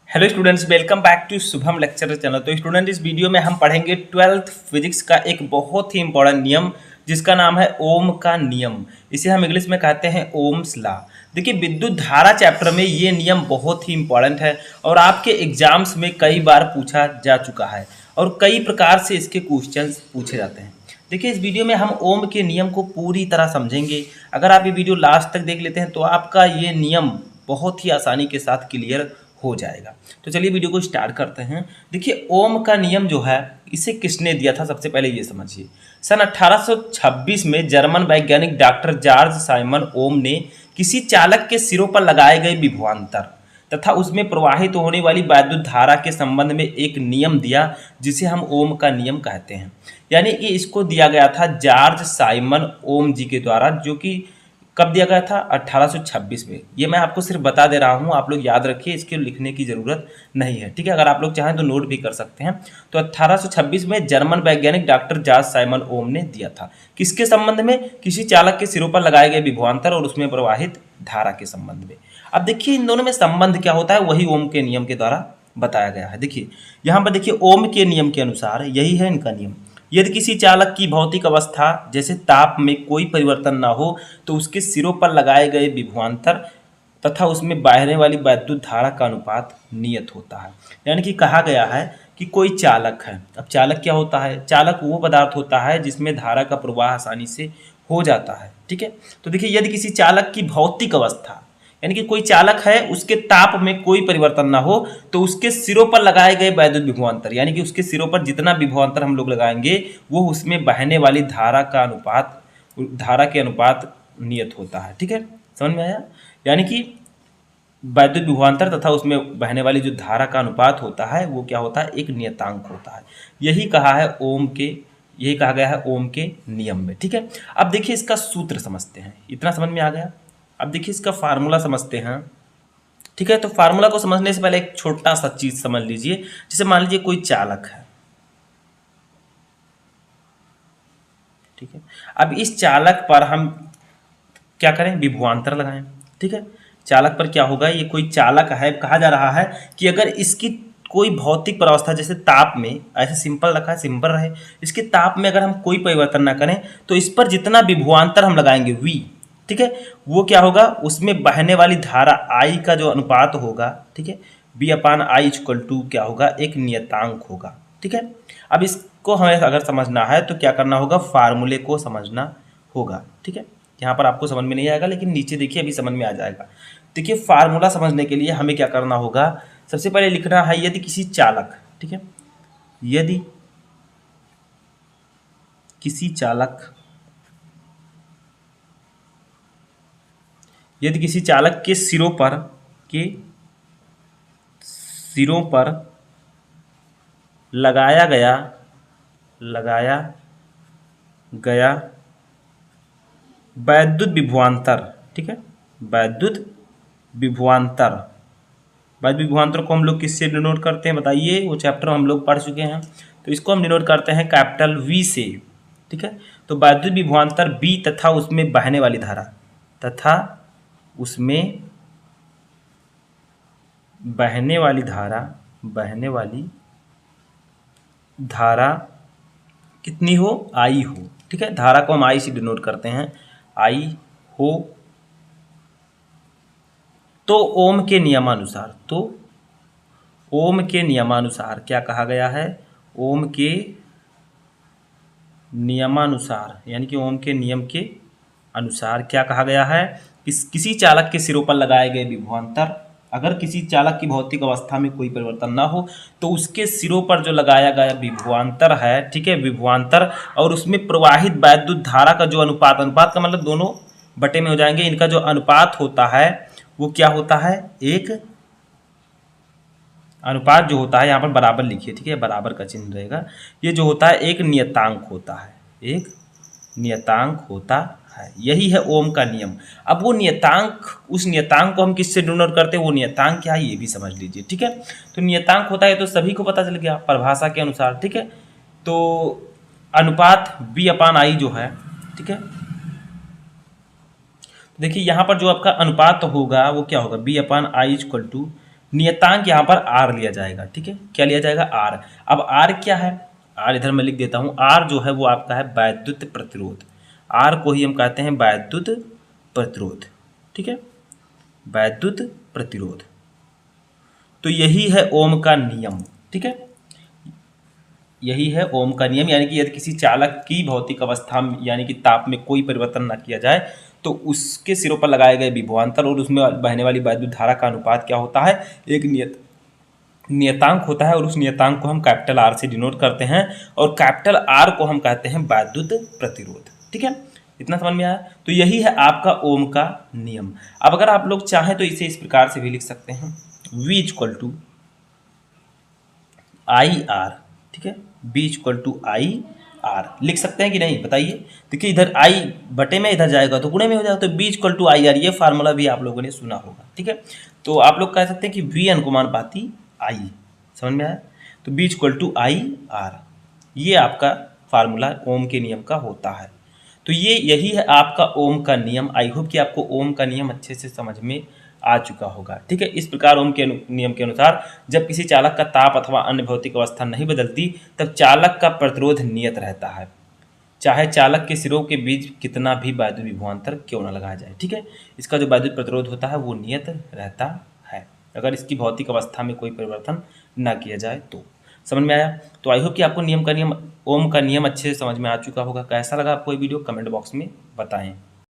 Hello students, welcome back to Shubham lecture channel. तो student, इस video में हम पढ़ेंगे 12th फिजिक्स का एक बहुत ही इंपॉर्टेंट नियम जिसका नाम है ओम का नियम। इसे हम इंग्लिश में कहते हैं ओम्स लॉ। देखिए, विद्युत धारा चैप्टर में ये नियम बहुत ही इंपॉर्टेंट है और आपके एग्जाम्स में कई बार पूछा जा चुका है और कई प्रकार से इसके क्वेश्चंस पूछे जाते हैं। देखिए, इस वीडियो में हम ओम के नियम को पूरी तरह समझेंगे। अगर आप ये वीडियो लास्ट तक देख लेते हैं तो आपका ये नियम बहुत ही आसानी के साथ क्लियर हो जाएगा। तो चलिए वीडियो को स्टार्ट करते हैं। देखिए, ओम का नियम जो है इसे किसने दिया था, सबसे पहले ये समझिए। सन 1826 में जर्मन वैज्ञानिक डॉक्टर जॉर्ज साइमन ओम ने किसी चालक के सिरों पर लगाए गए विभवांतर तथा उसमें प्रवाहित होने वाली विद्युत धारा के संबंध में एक नियम दिया जिसे हम ओम का नियम कहते हैं। यानी कि इसको दिया गया था जॉर्ज साइमन ओम जी के द्वारा, जो कि कब दिया गया था? 1826 में। ये मैं आपको सिर्फ बता दे रहा हूँ, आप लोग याद रखिए, इसके लिखने की ज़रूरत नहीं है, ठीक है। अगर आप लोग चाहें तो नोट भी कर सकते हैं। तो 1826 में जर्मन वैज्ञानिक डॉक्टर जॉर्ज साइमन ओम ने दिया था। किसके संबंध में? किसी चालक के सिरों पर लगाए गए विभवांतर और उसमें प्रवाहित धारा के संबंध में। अब देखिए, इन दोनों में संबंध क्या होता है, वही ओम के नियम के द्वारा बताया गया है। देखिए यहाँ पर, देखिए ओम के नियम के अनुसार यही है इनका नियम। यदि किसी चालक की भौतिक अवस्था जैसे ताप में कोई परिवर्तन न हो तो उसके सिरों पर लगाए गए विभवांतर तथा उसमें बहने वाली वैद्युत धारा का अनुपात नियत होता है। यानी कि कहा गया है कि कोई चालक है। अब चालक क्या होता है? चालक वो पदार्थ होता है जिसमें धारा का प्रवाह आसानी से हो जाता है, ठीक है। तो देखिए, यदि किसी चालक की भौतिक अवस्था, यानी कि कोई चालक है, उसके ताप में कोई परिवर्तन ना हो तो उसके सिरों पर लगाए गए वैद्युत विभवांतर, यानी कि उसके सिरों पर जितना विभवांतर हम लोग लगाएंगे वो उसमें बहने वाली धारा का अनुपात, धारा के अनुपात नियत होता है, ठीक है। समझ में आया? यानी कि वैद्युत विभवांतर तथा उसमें बहने वाली जो धारा का अनुपात होता है वो क्या होता है? एक नियतांक होता है। यही कहा है ओम के, यही कहा गया है ओम के नियम में, ठीक है। अब देखिए, इसका सूत्र समझते हैं। इतना समझ में आ गया? अब देखिए, इसका फार्मूला समझते हैं, ठीक है। तो फार्मूला को समझने से पहले एक छोटा सा चीज समझ लीजिए। जैसे मान लीजिए कोई चालक है, ठीक है। अब इस चालक पर हम क्या करें? विभवांतर लगाएं, ठीक है। चालक पर क्या होगा? ये कोई चालक है, कहा जा रहा है कि अगर इसकी कोई भौतिक अवस्था जैसे ताप में, ऐसे सिंपल रखा है, सिंपल रहे, इसके ताप में अगर हम कोई परिवर्तन ना करें तो इस पर जितना विभवांतर हम लगाएंगे V, ठीक है, वो क्या होगा? उसमें बहने वाली धारा I का जो अनुपात होगा, ठीक है, V/I इक्वल टू क्या होगा? एक नियतांक होगा, ठीक है। अब इसको हमें अगर समझना है तो क्या करना होगा? फार्मूले को समझना होगा, ठीक है। यहाँ पर आपको समझ में नहीं आएगा लेकिन नीचे देखिए अभी समझ में आ जाएगा। देखिए, फार्मूला समझने के लिए हमें क्या करना होगा? सबसे पहले लिखना है, यदि किसी चालक, ठीक है, यदि किसी चालक, यदि किसी चालक के सिरों पर लगाया गया वैद्युत विभवांतर, ठीक है, वैद्युत विभवांतर, वैद्युत विभवांतर को हम लोग किससे डिनोट करते हैं बताइए? वो चैप्टर हम लोग पढ़ चुके हैं, तो इसको हम डिनोट करते हैं कैपिटल V से, ठीक है। तो वैद्युत विभवांतर V तथा उसमें बहने वाली धारा, तथा उसमें बहने वाली धारा कितनी हो? I हो, ठीक है। धारा को हम I से डिनोट करते हैं, I हो। तो ओम के नियमानुसार क्या कहा गया है? ओम के नियमानुसार, यानी कि ओम के नियम के अनुसार क्या कहा गया है? किसी चालक के सिरों पर लगाए गए विभवांतर, अगर किसी चालक की भौतिक अवस्था में कोई परिवर्तन ना हो तो उसके सिरों पर जो लगाया गया विभवांतर है, ठीक है, विभवांतर और उसमें प्रवाहित वैद्युत धारा का जो अनुपात, अनुपात का मतलब दोनों बटे में हो जाएंगे, इनका जो अनुपात होता है वो क्या होता है? एक अनुपात जो होता है, यहाँ पर बराबर लिखिए, ठीक है, बराबर का चिन्ह रहेगा। ये जो होता है एक नियतांक होता है, एक नियतांक होता है। यही है ओम का नियम। अब वो नियतांक, उस नियतांक को हम किससे डिनोट करते हैं? वो नियतांक क्या है ये भी समझ लीजिए, ठीक है। तो नियतांक होता है तो सभी को पता चल गया परिभाषा के अनुसार, ठीक है। तो अनुपात V/I जो है, ठीक है, देखिए यहाँ पर जो आपका अनुपात होगा वो क्या होगा? V/I इक्वल टू नियतांक यहाँ पर आर लिया जाएगा। ठीक है, क्या लिया जाएगा? आर। अब आर क्या है? आर इधर मैं लिख देता हूँ। आर जो है वो आपका है वैद्युत प्रतिरोध। आर को ही हम कहते हैं वैद्युत प्रतिरोध। ठीक है, वैद्युत प्रतिरोध। तो यही है ओम का नियम। ठीक है, यही है ओम का नियम, यानी कि यदि किसी चालक की भौतिक अवस्था में यानी कि ताप में कोई परिवर्तन ना किया जाए तो उसके सिरों पर लगाए गए विभवांतर और उसमें बहने वाली वैद्युत धारा का अनुपात क्या होता है? एक नियतांक होता है, और उस नियतांक को हम कैपिटल आर से डिनोट करते हैं, और कैपिटल आर को हम कहते हैं वैद्युत प्रतिरोध। ठीक है, इतना समझ में आया? तो यही है आपका ओम का नियम। अब अगर आप लोग चाहें तो इसे इस प्रकार से भी लिख सकते हैं, V equal to I R. ठीक है, B equal to I R लिख सकते हैं कि नहीं, बताइए। देखिए इधर आई बटे में इधर जाएगा तो गुणे में हो जाएगा, तो B equal to I R, ये फार्मूला भी आप लोगों ने सुना होगा। ठीक है, तो आप लोग कह सकते हैं कि V अनुपाती आई। समझ में आया? तो B equal to I R, ये आपका फार्मूला ओम के नियम का होता है। तो ये यही है आपका ओम का नियम। आई होप कि आपको ओम का नियम अच्छे से समझ में आ चुका होगा। ठीक है, इस प्रकार ओम के नियम के अनुसार जब किसी चालक का ताप अथवा अन्य भौतिक अवस्था नहीं बदलती तब चालक का प्रतिरोध नियत रहता है, चाहे चालक के सिरों के बीच कितना भी वैद्युत विभवांतर क्यों न लगाया जाए। ठीक है, इसका जो वैद्युत प्रतिरोध होता है वो नियत रहता है, अगर इसकी भौतिक अवस्था में कोई परिवर्तन ना किया जाए तो। समझ में आया? तो आई होप कि आपको ओम का नियम अच्छे से समझ में आ चुका होगा। कैसा लगा आपको ये वीडियो, कमेंट बॉक्स में बताएं।